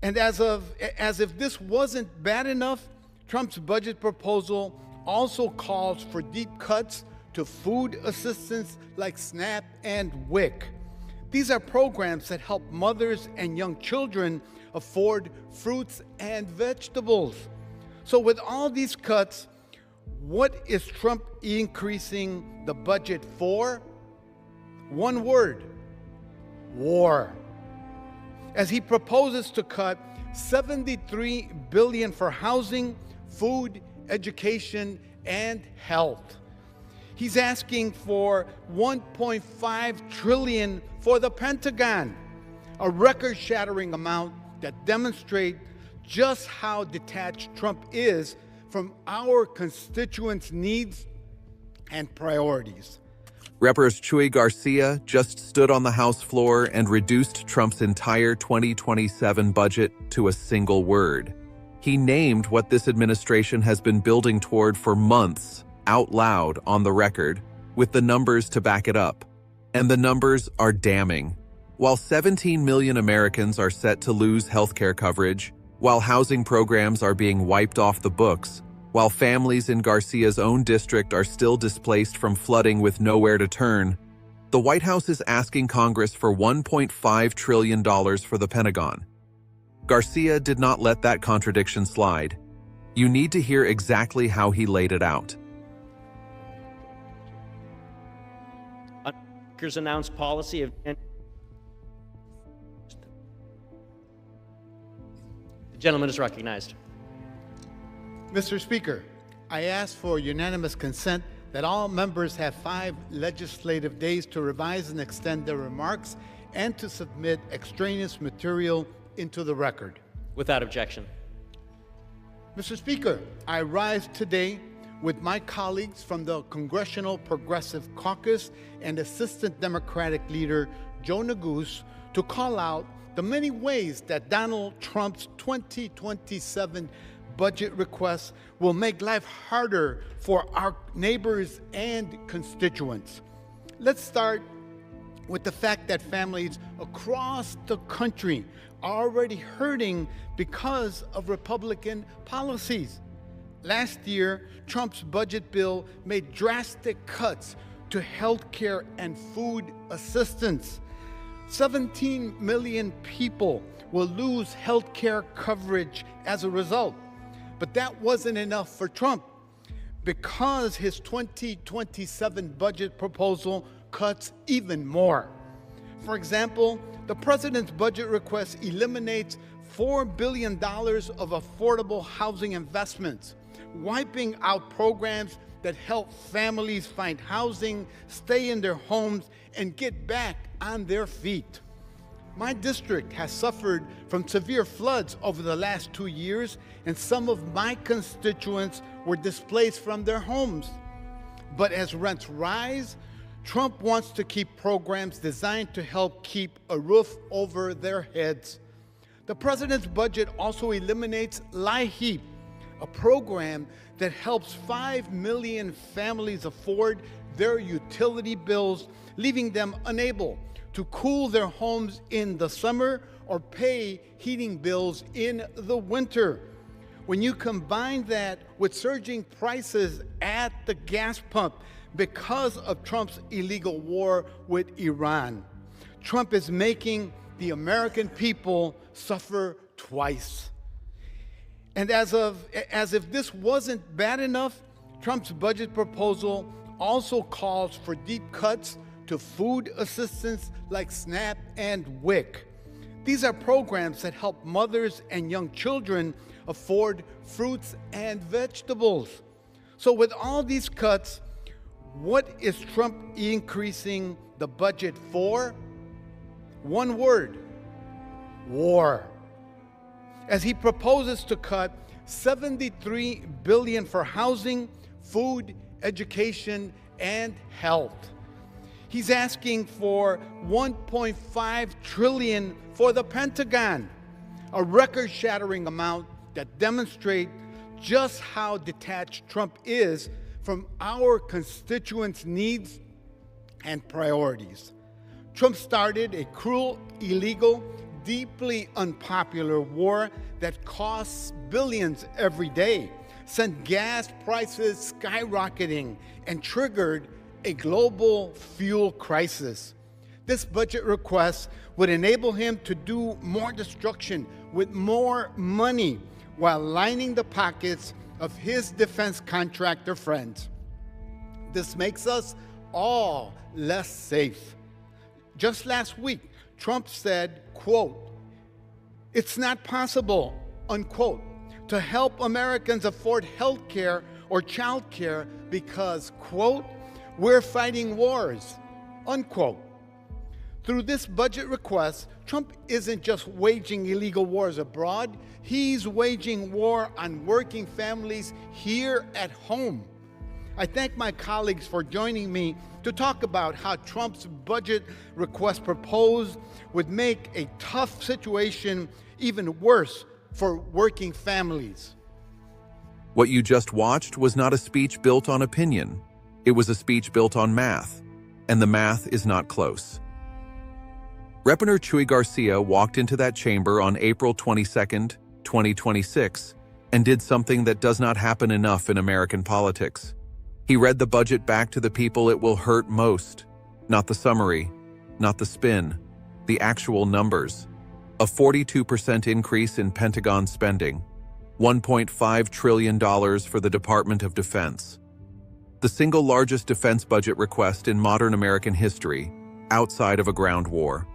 And as if this wasn't bad enough, Trump's budget proposal also calls for deep cuts to food assistance like SNAP and WIC. These are programs that help mothers and young children afford fruits and vegetables. So with all these cuts, what is Trump increasing the budget for? One word: war. As he proposes to cut $73 billion for housing, food, education, and health. He's asking for $1.5 trillion for the Pentagon, a record-shattering amount that demonstrates just how detached Trump is from our constituents' needs and priorities. Representative Chuy Garcia just stood on the House floor and reduced Trump's entire 2027 budget to a single word. He named what this administration has been building toward for months, out loud on the record, with the numbers to back it up. And the numbers are damning. While 17 million Americans are set to lose healthcare coverage, while housing programs are being wiped off the books, while families in Garcia's own district are still displaced from flooding with nowhere to turn, the White House is asking Congress for $1.5 trillion for the Pentagon. Garcia did not let that contradiction slide. You need to hear exactly how he laid it out. Speaker's announced policy of... The gentleman is recognized. Mr. Speaker, I ask for unanimous consent that all members have 5 legislative days to revise and extend their remarks and to submit extraneous material into the record. Without objection. Mr. Speaker, I rise today with my colleagues from the Congressional Progressive Caucus and Assistant Democratic Leader Joe Neguse to call out the many ways that Donald Trump's 2027 budget requests will make life harder for our neighbors and constituents. Let's start with the fact that families across the country are already hurting because of Republican policies. Last year, Trump's budget bill made drastic cuts to health care and food assistance. 17 million people will lose health care coverage as a result. But that wasn't enough for Trump, because his 2027 budget proposal cuts even more. For example, the president's budget request eliminates $4 billion of affordable housing investments, wiping out programs that help families find housing, stay in their homes, and get back on their feet. My district has suffered from severe floods over the last 2 years, and some of my constituents were displaced from their homes. But as rents rise, Trump wants to keep programs designed to help keep a roof over their heads. The president's budget also eliminates LIHEAP, a program that helps 5 million families afford their utility bills, leaving them unable to cool their homes in the summer or pay heating bills in the winter. When you combine that with surging prices at the gas pump because of Trump's illegal war with Iran, Trump is making the American people suffer twice. And as if this wasn't bad enough, Trump's budget proposal also calls for deep cuts to food assistance like SNAP and WIC. These are programs that help mothers and young children afford fruits and vegetables. So with all these cuts, what is Trump increasing the budget for? One word: war. As he proposes to cut $73 billion for housing, food, education, and health. He's asking for $1.5 trillion for the Pentagon, a record-shattering amount that demonstrates just how detached Trump is from our constituents' needs and priorities. Trump started a cruel, illegal, deeply unpopular war that costs billions every day, sent gas prices skyrocketing, and triggered a global fuel crisis. This budget request would enable him to do more destruction with more money while lining the pockets of his defense contractor friends. This makes us all less safe. Just last week, Trump said, quote, "It's not possible," unquote, to help Americans afford health care or child care because, quote, "we're fighting wars," unquote. Through this budget request, Trump isn't just waging illegal wars abroad, he's waging war on working families here at home. I thank my colleagues for joining me to talk about how Trump's budget request proposed would make a tough situation even worse for working families. What you just watched was not a speech built on opinion. It was a speech built on math, and the math is not close. Representative Chuy Garcia walked into that chamber on April 22, 2026, and did something that does not happen enough in American politics. He read the budget back to the people it will hurt most. Not the summary, not the spin, the actual numbers. A 42% increase in Pentagon spending, $1.5 trillion for the Department of Defense. The single largest defense budget request in modern American history, outside of a ground war.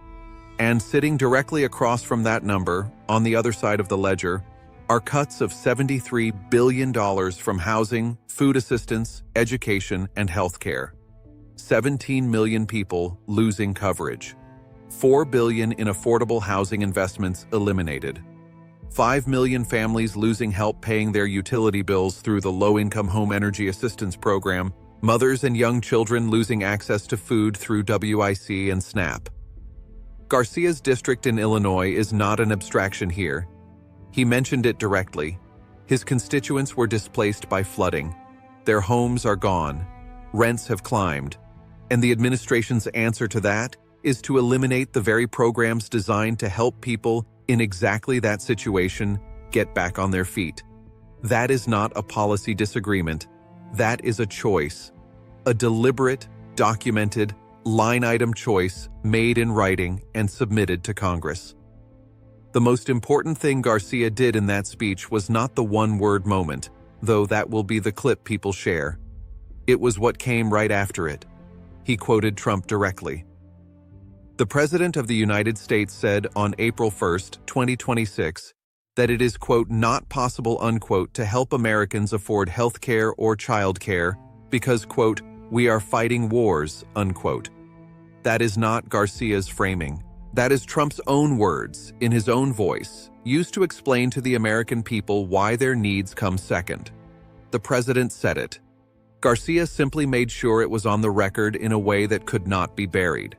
And sitting directly across from that number, on the other side of the ledger, are cuts of $73 billion from housing, food assistance, education, and health care. 17 million people losing coverage. $4 billion in affordable housing investments eliminated. 5 million families losing help paying their utility bills through the Low-Income Home Energy Assistance Program. Mothers and young children losing access to food through WIC and SNAP. Garcia's district in Illinois is not an abstraction here. He mentioned it directly. His constituents were displaced by flooding. Their homes are gone. Rents have climbed. And the administration's answer to that is to eliminate the very programs designed to help people in exactly that situation get back on their feet. That is not a policy disagreement. That is a choice. A deliberate, documented, line-item choice made in writing and submitted to Congress. The most important thing Garcia did in that speech was not the one-word moment, though that will be the clip people share. It was what came right after it. He quoted Trump directly. The President of the United States said on April 1, 2026, that it is, quote, "not possible," unquote, to help Americans afford health care or child care because, quote, "we are fighting wars," unquote. That is not Garcia's framing. That is Trump's own words, in his own voice, used to explain to the American people why their needs come second. The president said it. Garcia simply made sure it was on the record in a way that could not be buried.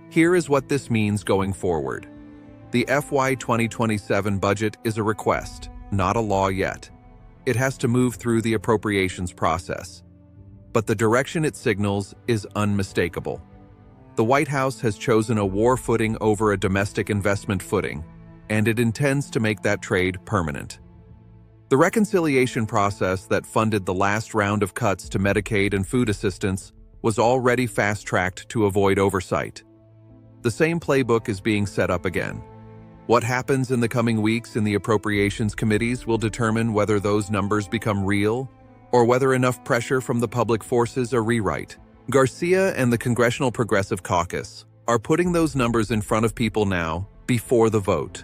Here is what this means going forward. The FY 2027 budget is a request, not a law yet. It has to move through the appropriations process. But the direction it signals is unmistakable. The White House has chosen a war footing over a domestic investment footing, and it intends to make that trade permanent. The reconciliation process that funded the last round of cuts to Medicaid and food assistance was already fast-tracked to avoid oversight. The same playbook is being set up again. What happens in the coming weeks in the appropriations committees will determine whether those numbers become real or whether enough pressure from the public forces a rewrite. Garcia and the Congressional Progressive Caucus are putting those numbers in front of people now before the vote,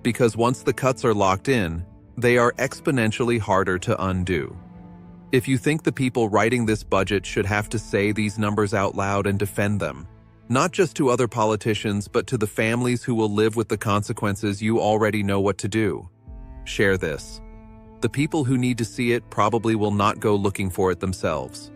because once the cuts are locked in, they are exponentially harder to undo. If you think the people writing this budget should have to say these numbers out loud and defend them, not just to other politicians but to the families who will live with the consequences, you already know what to do. Share this. The people who need to see it probably will not go looking for it themselves.